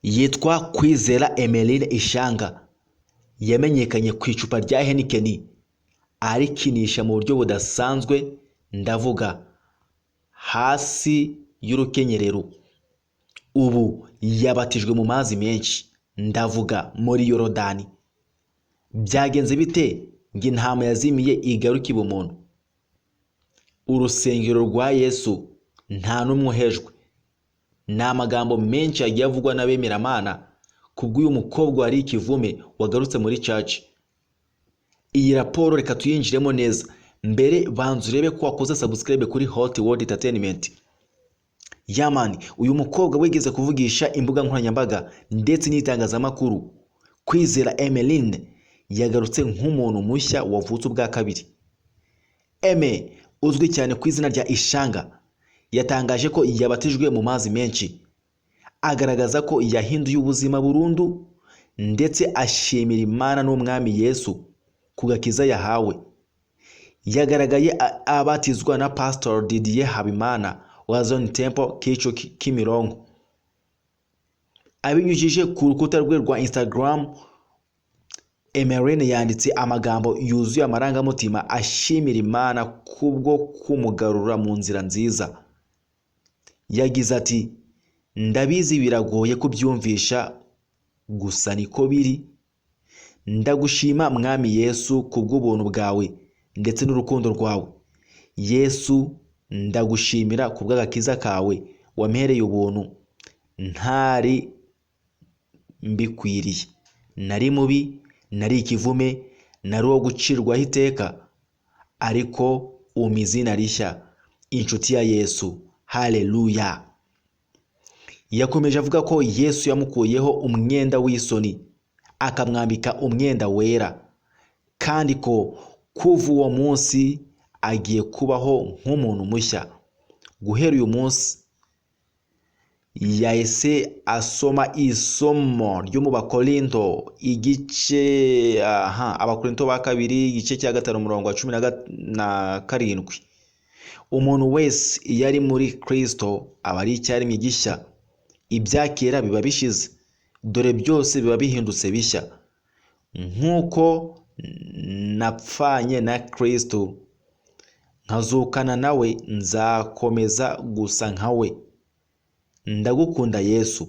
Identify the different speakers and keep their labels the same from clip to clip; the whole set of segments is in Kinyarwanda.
Speaker 1: yitwa Kwizera Emeline Ishanga yamenyekanye ku icupa rya Heineken arikinisha mu buryo budasanzwe, ndavuga hasi y'urukenyerero. Ubu yabatijwe mu mazi menshi, ndavuga muri Yorodani. Byagenze bite ngo intama yazimiye igaruka ibumuntu? Urusengero rwa Yesu nta n'umwe uhejwe. Ni amagambo menshi yagiye avugwa n'abemeramana kubw'uyu mukobwa wari ikivume wagarutse muri church. Iyi raporo reka tuyinjiremo neza. Mbere banza urebe ko wakoze subscribe kuri Hot World Entertainment. Yamani, uyu mukobwa wigeze kuvugisha imbuga nkoranyambaga ndetse n'itangazamakuru. Kwizera Emeline yagarutse nk'umuntu mushya wavutse ubwa kabiri. Eme, uzwi cyane ku izina rya Ishanga, yatangaje ko yabatijwe mu mazi menshi, agaragaza ko yahinduye ubuzima burundu ndetse ashimira Imana n'Umwami Yesu ku gakiza yahawe. Yagaragaye abatizwa na Pastor Didier Habimana wa Zion Temple Kimironko. Abinyujije ku rukuta rwe rwa Instagram, Emeline yanditse amagambo yuzuye amarangamutima ashimira Imana kubwo kumugarura mu nzira nziza. Yagize ati, ndabizi biragoye kubyumvisha, gusa niko biri. Ndagushima Mwami Yesu kubw'ubuntu bwawe ndetse n'urukundo rwawe. Yesu, ndagushimira kubw'agakiza kawe wampereye ubuntu ntari mbikwiriye. Nari mubi, nari ikivume, nari uwo gucirwaho iteka, ariko umpa izina rishya, inshuti ya Yesu. Haleluya. Yakomeje avuga ko Yesu yamukuyeho umwenda w'isoni akamwambika umwenda wera, kandi ko kuva uwo munsi agiye kubaho nk'umuntu mushya. Guhera uyu munsi yahise asoma isomo ryo mu Bakorinto igice Abakorinto ba kabiri igice cya 5 umurongo wa 17. Umuntu wese iyo ari muri Kristo aba ari icyaremwe gishya. Ibyakera biba bishize, dore byose biba bihindutse bishya. Nk'uko napfanye na Kristo nkazukana nawe, nzakomeza gusa nkawe. Ndagukunda Yesu.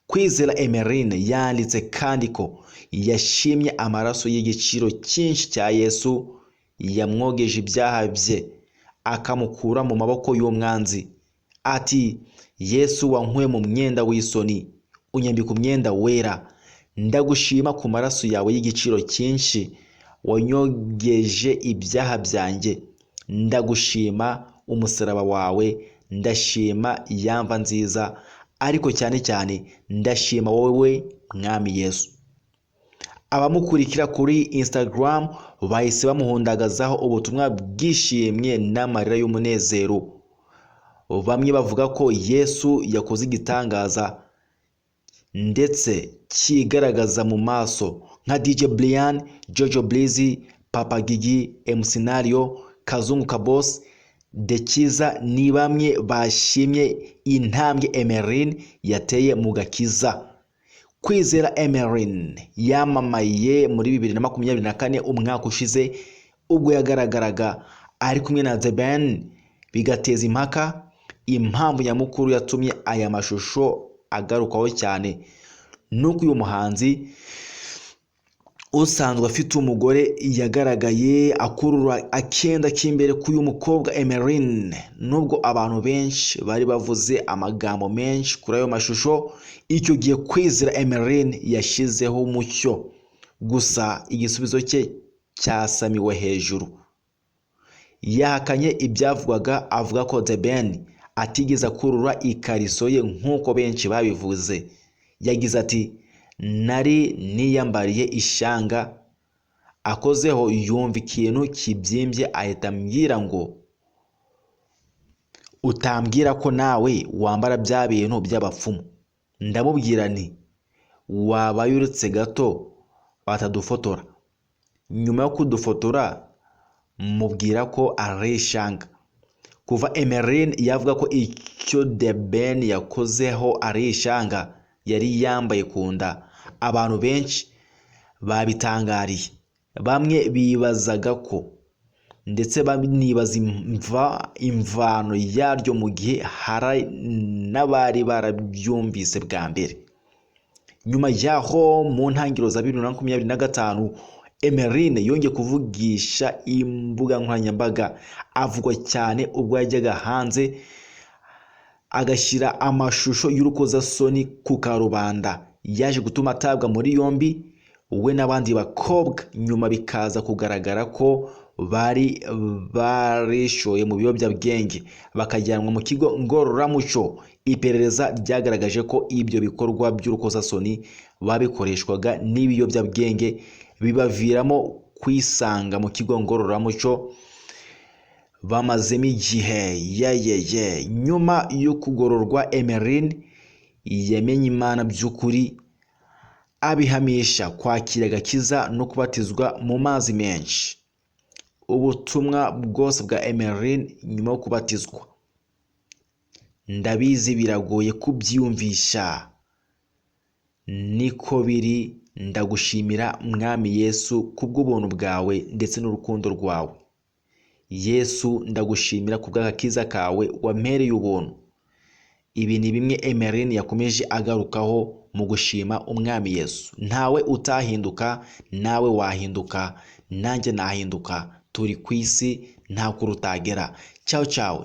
Speaker 1: Kwizera Emeline yanditse kandi ko yashimye amaraso y'igiciro cyinshi cya Yesu yamwogeje ibyaha bye akamukura mu maboko y'umwanzi. Ati, Yesu wankuye mu mwenda w'isoni unyambika umwenda wera. Ndagushima ku maraso yawe y'igiciro cyinshi wanyogeje ibyaha byanjye. Ndagushima umusaraba wawe, ndashima yamva nziza, ariko cyane cyane ndashima wowe Mwami Yesu. Abamukurikira kuri Instagram bahise bamuhundagazaho ubutumwa bwishimye n'amarira y'umunezero. Bamwe bavuga ko Yesu yakoze igitangaza ndetse kigaragaza mu maso, nka DJ Brian, Jojo Breezy, Papa Gigi, MC Nario, Kazungu Kabos, Dekiza ni bamwe bashimye intambwe Emeline yateye mu gakiza. Kwizera Emeline yamamaye muri 2024 umwaka ushize, ubwo yagaragaraga ari kumwe na The Ben, bigateza impaka. Impamvu nyamukuru yatumye aya mashusho agarukaho cyane nuko uyu muhanzi usanzwe afite umugore yagaragaye akurura akenda k'imbere k'uyu mukobwa Emeline. Nubwo abantu benshi bari bavuze amagambo menshi kuri ayo mashusho, icyo gihe Kwizera Emeline yashizeho umucyo, gusa igisubizo cye cyasamiwe hejuru. Yahakanye ibyavugwaga, avuga ko The Ben atigeze akurura ikariso ye nk'uko benshi babivuze. Yagize ati, nari niyambariye Ishanga, akozeho yumva ikintu kibyimbye ahita ambwira ngo utambwira ko nawe wambara bya bintu by'abapfumu. Ndamubwira nti waba yurutse gato batadufotora. Nyuma yo kudufotora mubwira ko ari Ishanga. Kuva Emeline yavuga ko icyo The Ben yakozeho ari Ishanga, yari yambaye ku nda. Abantu benshi babitangariye, bamwe bibazaga ko ndetse banibaza imvano yaryo, mu gihe hari n'abari barabyumvise bwa mbere. Nyuma yaho mu ntangiriro za 2025 Emeryne yongeye kuvugisha imbuga nkoranyambaga, avugwa cyane ubwo yajyaga hanze agashyira amashusho y'urukozasoni ku karubanda. Yaje gutuma atabwa muri yombi we n'abandi bakobwa, nyuma bikaza kugaragara ko bari barishoye mu biyobyabwenge bakajyanwa mu kigo ngororamuco. Iperereza ryagaragaje ko ibyo bikorwa by'urukozasoni babikoreshwaga n'ibiyobyabwenge, bibaviramo kwisanga mu kigo ngororamuco bamazemo igihe. Nyuma yo kugororwa, Emeryne yamenye Imana by'ukuri, abihamisha kwakira agakiza no kubatizwa mu mazi menshi. Ubutumwa bwose bwa Emeryne nyuma yo kubatizwa, ndabizi biragoye kubyiyumvisha, niko biri. Ndagushimira Mwami Yesu kubw'ubuntu bwawe ndetse n'urukundo rwawe. Yesu, ndagushimira kubw'agakiza kawe wampereye ubuntu. Ibi ni bimwe Emeryne yakomeje agarukaho mu gushima Umwami Yesu. Ntawe utahinduka, nawe wahinduka, nanjye nahinduka. Turi ku isi nta kurutagera. Ciao ciao.